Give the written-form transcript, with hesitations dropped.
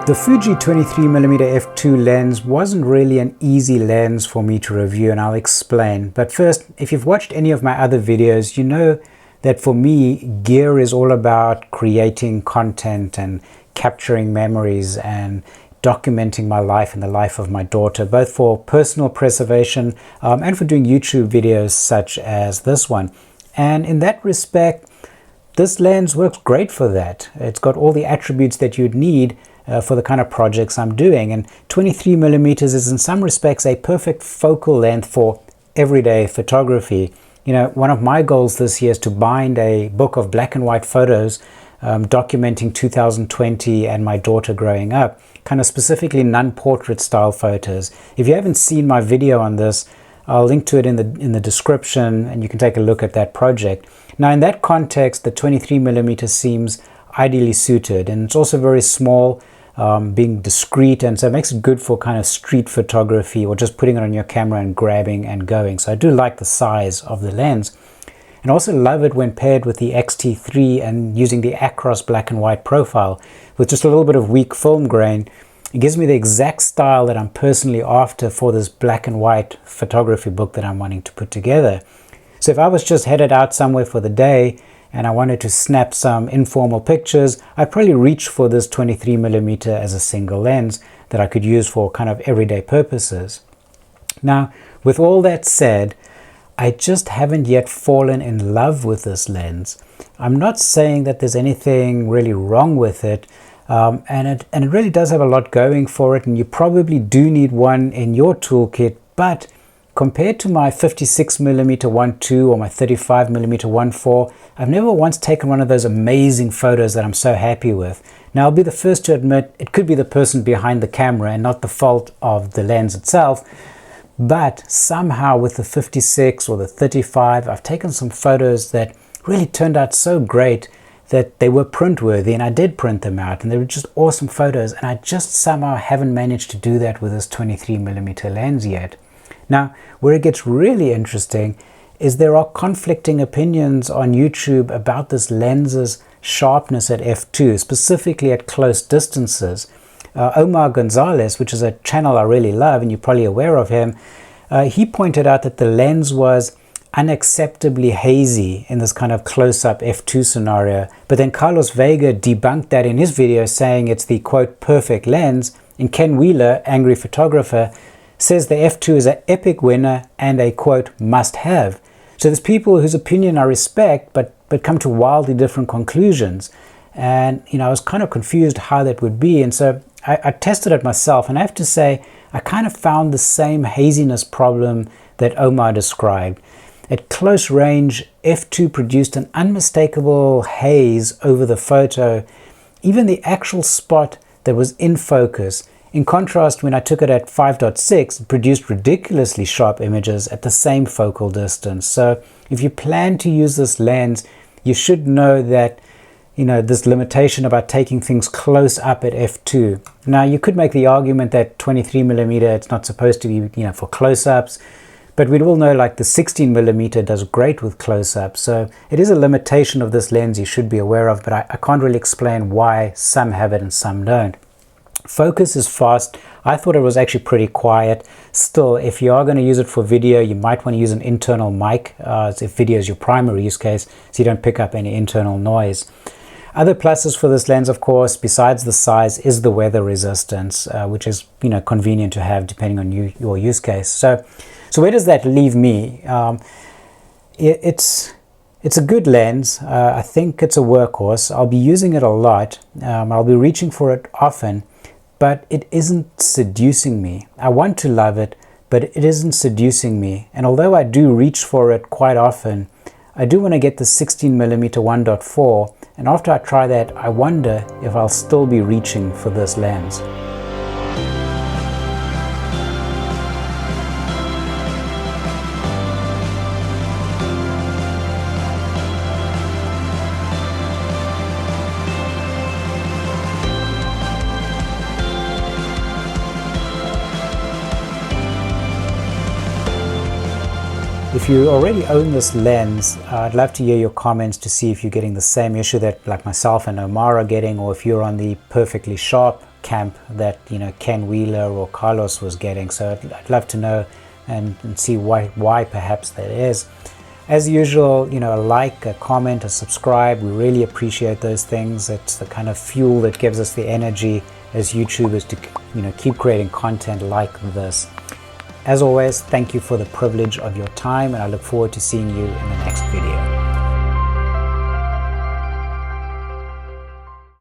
The Fuji 23mm f2 lens wasn't really an easy lens for me to review, and I'll explain. But first, if you've watched any of my other videos, you know that for me, gear is all about creating content and capturing memories and documenting my life and the life of my daughter, both for personal preservation and for doing YouTube videos such as this one. And in that respect, this lens works great for that. It's got all the attributes that you'd need for the kind of projects I'm doing, and 23mm is in some respects a perfect focal length for everyday photography. You know, one of my goals this year is to bind a book of black and white photos documenting 2020 and my daughter growing up, kind of specifically non-portrait style photos. If you haven't seen my video on this, I'll link to it in the description, and you can take a look at that project. Now, in that context, the 23mm seems ideally suited, and it's also very small, being discreet, and so it makes it good for kind of street photography or just putting it on your camera and grabbing and going. So I do like the size of the lens, and also love it when paired with the X-T3 and using the Acros black and white profile with just a little bit of weak film grain. It gives me the exact style that I'm personally after for this black and white photography book that I'm wanting to put together. So if I was just headed out somewhere for the day and I wanted to snap some informal pictures, I'd probably reach for this 23mm as a single lens that I could use for kind of everyday purposes. Now, with all that said, I just haven't yet fallen in love with this lens. I'm not saying that there's anything really wrong with it, and it really does have a lot going for it, and you probably do need one in your toolkit, but compared to my 56mm 1.2 or my 35mm 1.4, I've never once taken one of those amazing photos that I'm so happy with. Now, I'll be the first to admit it could be the person behind the camera and not the fault of the lens itself, but somehow with the 56 or the 35, I've taken some photos that really turned out so great that they were print worthy, and I did print them out, and they were just awesome photos, and I just somehow haven't managed to do that with this 23mm lens yet. Now, where it gets really interesting is there are conflicting opinions on YouTube about this lens's sharpness at f2, specifically at close distances. Omar Gonzalez, which is a channel I really love, and you're probably aware of him, he pointed out that the lens was unacceptably hazy in this kind of close-up f2 scenario, but then Carlos Vega debunked that in his video, saying it's the quote perfect lens, and Ken Wheeler, angry photographer, says the f2 is an epic winner and a quote must-have. So there's people whose opinion I respect, but come to wildly different conclusions, and you know, I was kind of confused how that would be, and so I tested it myself, and I have to say I kind of found the same haziness problem that Omar described. At close range, f2 produced an unmistakable haze over the photo, even the actual spot that was in focus. In contrast, when I took it at 5.6, it produced ridiculously sharp images at the same focal distance. So if you plan to use this lens, you should know that, you know, this limitation about taking things close up at f2. Now, you could make the argument that 23mm, it's not supposed to be, you know, for close-ups, but we'd all know like the 16mm does great with close-ups. So it is a limitation of this lens you should be aware of, but I can't really explain why some have it and some don't. Focus is fast. I thought it was actually pretty quiet. Still, if you are going to use it for video, you might want to use an internal mic if video is your primary use case, so you don't pick up any internal noise. Other pluses for this lens, of course, besides the size, is the weather resistance, which is, you know, convenient to have depending on your use case. So where does that leave me? It's a good lens. I think it's a workhorse. I'll be using it a lot. I'll be reaching for it often, but it isn't seducing me. I want to love it, but it isn't seducing me. And although I do reach for it quite often, I do want to get the 16mm 1.4, and after I try that, I wonder if I'll still be reaching for this lens. If you already own this lens, I'd love to hear your comments to see if you're getting the same issue that like myself and Omar are getting, or if you're on the perfectly sharp camp that, you know, Ken Wheeler or Carlos was getting. So I'd love to know and see why perhaps that is. As usual, you know, a like, a comment, a subscribe, we really appreciate those things. It's the kind of fuel that gives us the energy as YouTubers to, you know, keep creating content like this. As always, thank you for the privilege of your time, and I look forward to seeing you in the next video.